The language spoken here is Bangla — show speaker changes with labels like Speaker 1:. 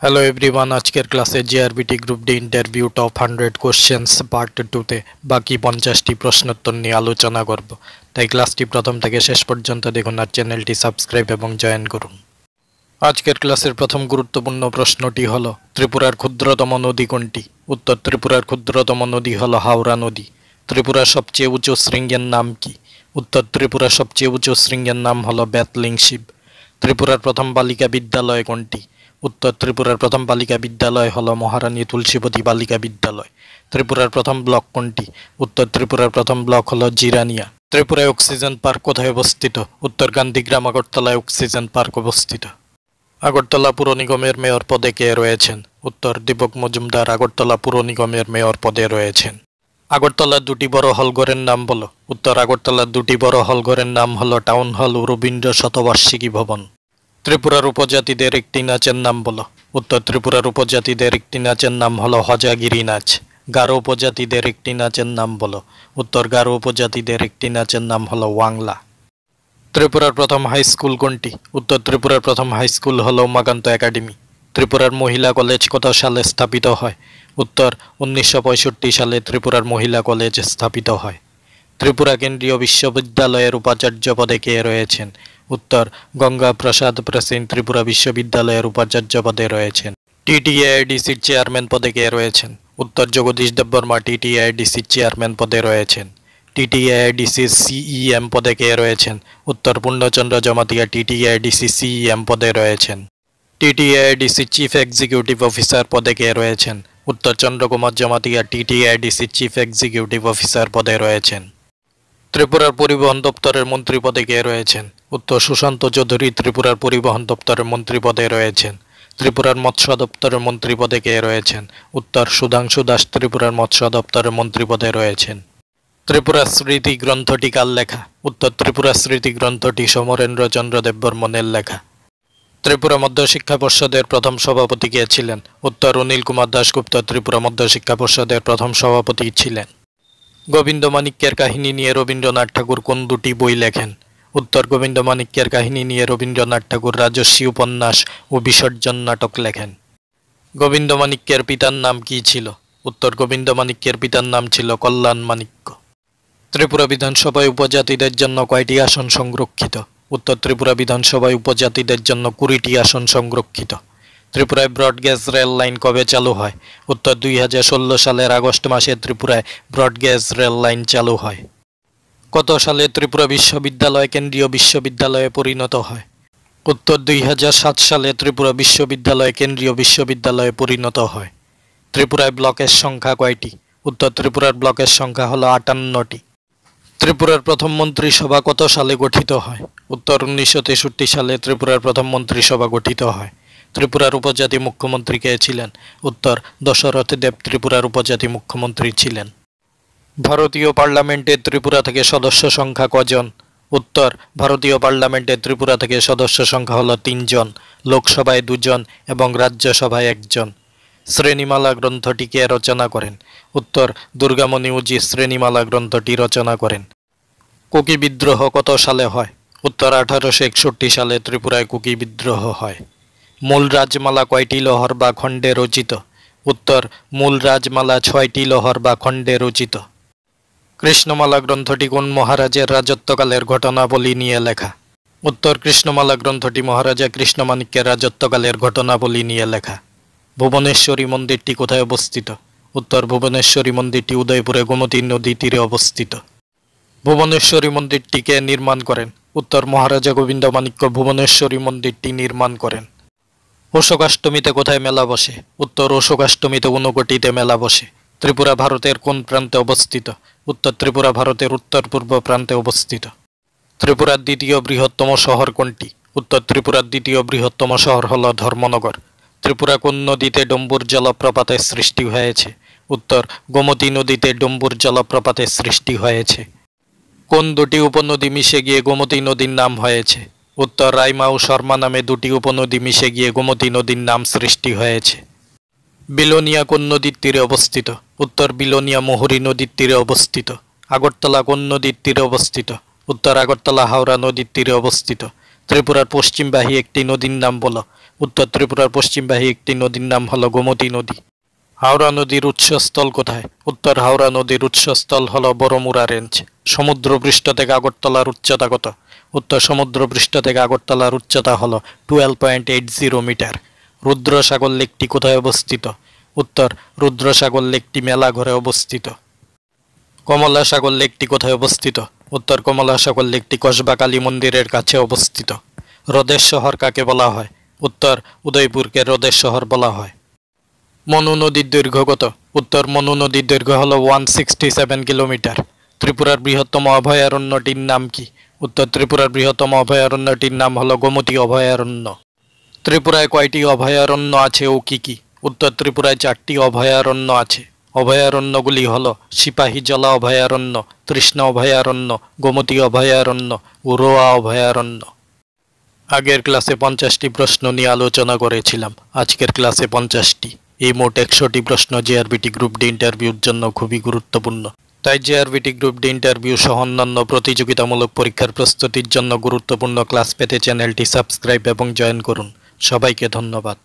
Speaker 1: হ্যালো এভরিওয়ান, আজকের ক্লাসে GRBT group D interview top 100 questions part 2তে বাকি 50টি প্রশ্নোত্তর নিয়ে আলোচনা করব। তাই ক্লাসটি প্রথম থেকে শেষ পর্যন্ত দেখুন আর চ্যানেলটি সাবস্ক্রাইব এবং জয়েন করুন। আজকের ক্লাসের প্রথম গুরুত্বপূর্ণ প্রশ্নটি হলো ত্রিপুরার ক্ষুদ্রতম নদী কোনটি? উত্তর, ত্রিপুরার ক্ষুদ্রতম নদী হলো হাওড়া নদী। ত্রিপুরার সবচেয়ে উঁচু শৃঙ্গের নাম কি? উত্তর, ত্রিপুরার সবচেয়ে উঁচু শৃঙ্গের নাম হলো বেতলিং শিব। ত্রিপুরার প্রথম বালিকা বিদ্যালয় কোনটি? উত্তর, ত্রিপুরার প্রথম বালিকা বিদ্যালয় হলো মহারানী তুলসীবতী বালিকা বিদ্যালয়। ত্রিপুরার প্রথম ব্লক কোনটি? উত্তর, ত্রিপুরার প্রথম ব্লক হলো জিরানিয়া। ত্রিপুরায় অক্সিজেন পার্ক কোথায় অবস্থিত? উত্তর, গান্ধীগ্রাম আগরতলায় অক্সিজেন পার্ক অবস্থিত। আগরতলা পুর নিগমের মেয়র পদে কে রয়েছেন? উত্তর, দীপক মজুমদার আগরতলা পুর নিগমের মেয়র পদে রয়েছেন। আগরতলার দুটি বড় হলঘরের নাম বলো। উত্তর, আগরতলার দুটি বড় হলঘরের নাম হলো টাউন হল ও রবীন্দ্র শতবার্ষিকী ভবন। ত্রিপুরার উপজাতিদের একটি নাচের নাম বলো। উত্তর, ত্রিপুরার উপজাতিদের একটি নাচের নাম হলো হজাগিরি নাচ। গারো উপজাতিদের একটি নাচের নাম বলো। উত্তর, গারো উপজাতিদের একটি নাচের নাম হলো ওয়াংলা। ত্রিপুরার প্রথম হাই স্কুল কোনটি? উত্তর, ত্রিপুরার প্রথম হাই স্কুল হলো উমাকান্ত একাডেমি। ত্রিপুরার মহিলা কলেজ কত সালে স্থাপিত হয়? উত্তর, 1965 সালে ত্রিপুরার মহিলা কলেজ স্থাপিত হয়। ত্রিপুরা কেন্দ্রীয় বিশ্ববিদ্যালয়ের উপাচার্য পদে কে রয়েছেন? উত্তর, গঙ্গা প্রসাদ প্রাচীন ত্রিপুরা বিশ্ববিদ্যালয়ের উপাচার্য পদে রয়েছেন। টিটিআইডিসির চেয়ারম্যান পদে কে রয়েছেন? উত্তর, জগদীশ দেববর্মা টিটিআইডিসির চেয়ারম্যান পদে রয়েছেন। টিটিআইডিসির সিইএম পদে কে রয়েছেন? উত্তর, পূর্ণচন্দ্র জমাতিয়া টিটিআইডিসি সিইএম পদে রয়েছেন। টিটিআইডিসি চিফ এক্সিকিউটিভ অফিসার পদে কে রয়েছেন? উত্তর, Chandrakumar Jamatia TTIDC chief executive officer পদে রয়েছেন। ত্রিপুরার পরিবহন দপ্তরের মন্ত্রী পদে কে রয়েছেন? উত্তর, সুশান্ত চৌধুরী ত্রিপুরার পরিবহন দপ্তরের মন্ত্রী পদে রয়েছেন। ত্রিপুরার মৎস্য দপ্তরের মন্ত্রী পদে কে রয়েছেন? উত্তর, সুধাংশু দাস ত্রিপুরার মৎস্য দপ্তরের মন্ত্রী পদে রয়েছেন। ত্রিপুরার স্মৃতি গ্রন্থটি কার লেখা? উত্তর, ত্রিপুরার স্মৃতি গ্রন্থটি সমরেন্দ্র চন্দ্র দেববর্মনের লেখা। ত্রিপুরা মধ্য শিক্ষা পর্ষদের প্রথম সভাপতি কে ছিলেন? উত্তর, অনিল কুমার দাশগুপ্ত ত্রিপুরা মধ্য শিক্ষা পর্ষদের প্রথম সভাপতি ছিলেন। গোবিন্দমাণিক্যের কাহিনী নিয়ে রবীন্দ্রনাথ ঠাকুর কোন দুটি বই লেখেন? উত্তর, গোবিন্দমাণিক্যের কাহিনী নিয়ে রবীন্দ্রনাথ ঠাকুর রাজস্বী উপন্যাস ও বিসর্জন নাটক লেখেন। গোবিন্দমাণিক্যের পিতার নাম কি ছিল? উত্তর, গোবিন্দমাণিক্যের পিতার নাম ছিল কল্যাণ মাণিক্য। ত্রিপুরা বিধানসভায় উপজাতিদের জন্য কয়টি আসন সংরক্ষিত? উত্তর, ত্রিপুরা বিধানসভায় উপজাতিদের জন্য 20টি আসন সংরক্ষিত। ত্রিপুরায় ব্রডগেজ রেল লাইন কবে চালু হয়? উত্তর, 2016 সালের আগস্ট মাসে ত্রিপুরায় ব্রডগেজ রেল লাইন চালু হয়। কত সালে ত্রিপুরা বিশ্ববিদ্যালয় কেন্দ্রীয় বিশ্ববিদ্যালয়ে পরিণত হয়? উত্তর, 2007 সালে ত্রিপুরা বিশ্ববিদ্যালয় কেন্দ্রীয় বিশ্ববিদ্যালয়ে পরিণত হয়। ত্রিপুরায় ব্লকের সংখ্যা কয়টি? উত্তর, ত্রিপুরার ব্লকের সংখ্যা হলো 58টি। ত্রিপুরার প্রথম মন্ত্রিসভা কত সালে গঠিত হয়? উত্তর, 1963 সালে ত্রিপুরার প্রথম মন্ত্রিসভা গঠিত হয়। ত্রিপুরার উপজাতি মুখ্যমন্ত্রী কে ছিলেন? উত্তর, দশরথ দেব ত্রিপুরার উপজাতি মুখ্যমন্ত্রী ছিলেন। ভারতীয় পার্লামেন্টে ত্রিপুরা থেকে সদস্য সংখ্যা কজন? উত্তর, ভারতীয় পার্লামেন্টে ত্রিপুরা থেকে সদস্য সংখ্যা হলো 3 জন, লোকসভায় 2 জন এবং রাজ্যসভায় 1 জন। শ্রেণীমালা গ্রন্থটি কে রচনা করেন? উত্তর, দুর্গামণি উজি শ্রেণীমালা গ্রন্থটি রচনা করেন। কুকি বিদ্রোহ কত সালে হয়? উত্তর, 1861 সালে ত্রিপুরায় কুকি বিদ্রোহ হয়। মূল রাজমালা কয়টি লহর বা খণ্ডে রচিত? উত্তর, মূল রাজমালা 6টি লহর বা খণ্ডে রচিত। কৃষ্ণমালা গ্রন্থটি কোন মহারাজের রাজত্বকালের ঘটনাবলী নিয়ে লেখা? উত্তর, কৃষ্ণমালা গ্রন্থটি মহারাজা কৃষ্ণমাণিক্যের রাজত্বকালের ঘটনাবলী নিয়ে লেখা। ভুবনেশ্বরী মন্দিরটি কোথায় অবস্থিত? উত্তর, ভুবনেশ্বরী মন্দিরটি উদয়পুরে গোমতী নদী তীরে অবস্থিত। ভুবনেশ্বরী মন্দিরটি কে নির্মাণ করেন? উত্তর, মহারাজা গোবিন্দমাণিক্য ভুবনেশ্বরী মন্দিরটি নির্মাণ করেন। অশোকাষ্টমীতে কোথায় মেলা বসে? উত্তর, অশোকাষ্টমীতে ঊনকোটিতে মেলা বসে। ত্রিপুরা ভারতের কোন প্রান্তে অবস্থিত? উত্তর, ত্রিপুরা ভারতের উত্তর পূর্ব প্রান্তে অবস্থিত। ত্রিপুরার দ্বিতীয় বৃহত্তম শহর কোনটি? উত্তর, ত্রিপুরার দ্বিতীয় বৃহত্তম শহর হল ধর্মনগর। ত্রিপুরা কোন নদীতে ডম্বুর জলপ্রপাতের সৃষ্টি হয়েছে? উত্তর, গোমতী নদীতে ডম্বুর প্রপাতের সৃষ্টি হয়েছে। কোন দুটি উপনদী মিশে গিয়ে গোমতী নদীর নাম হয়েছে? উত্তর, রাইমা ও শর্মা নামে দুটি উপনদী মিশে গিয়ে গোমতী নদীর নাম সৃষ্টি হয়েছে। বিলোনিয়া কোন নদীর তীরে অবস্থিত? উত্তর, বিলোনিয়া মুহুরী নদীর তীরে অবস্থিত। আগরতলা কোন নদীর তীরে অবস্থিত? উত্তর, আগরতলা হাওড়া নদীর তীরে অবস্থিত। ত্রিপুরার পশ্চিমবাহী একটি নদীর নাম বলো। উত্তর ত্রিপুরার পশ্চিমবাহী একটি নদীর নাম হলো গোমতী নদী। হাওড়া নদীর উৎসস্থল কোথায়? উত্তর হাওড়া নদীর উৎসস্থল হলো বড়মুড়া রেঞ্জ। সমুদ্রপৃষ্ঠ থেকে আগরতলার উচ্চতা কত? উত্তর সমুদ্রপৃষ্ঠ থেকে আগরতলার উচ্চতা হলো 12.80 মিটার। রুদ্রসাগর লেকটি কোথায় অবস্থিত? উত্তর রুদ্রসাগর লেকটি মেলাঘরে অবস্থিত। কমলা সাগর লেকটি কোথায় অবস্থিত? উত্তর কমলা সাগর লেকটি কসবা কালী মন্দিরের কাছে অবস্থিত। হ্রদের শহর কাকে বলা হয়? উত্তর উদয়পুরকে হ্রদের শহর বলা হয়। মনু নদীর দৈর্ঘ্য কত? উত্তর মনু নদীর দৈর্ঘ্য হল 167 কিলোমিটার। ত্রিপুরার বৃহত্তম অভয়ারণ্যটির নাম কি? উত্তর ত্রিপুরার বৃহত্তম অভয়ারণ্যটির নাম হল গোমতী অভয়ারণ্য। ত্রিপুরায় কয়টি অভয়ারণ্য আছে ও কি কি? উত্তর ত্রিপুরায় 4টি অভয়ারণ্য আছে। অভয়ারণ্যগুলি হল সিপাহীজলা অভয়ারণ্য, তৃষ্ণা অভয়ারণ্য, গোমতী অভয়ারণ্য ও রোয়া অভয়ারণ্য। আগের ক্লাসে 50টি প্রশ্ন নিয়ে আলোচনা করেছিলাম, আজকের ক্লাসে 50টি। এই মোট 100টি প্রশ্ন জেআরবিটি গ্রুপ ডি ইন্টারভিউর জন্য খুবই গুরুত্বপূর্ণ। তাই জেআরবিটি গ্রুপ ডি ইন্টারভিউ সহ অন্যান্য প্রতিযোগিতামূলক পরীক্ষার প্রস্তুতির জন্য গুরুত্বপূর্ণ ক্লাস পেতে চ্যানেলটি সাবস্ক্রাইব এবং জয়েন করুন। সবাইকে ধন্যবাদ।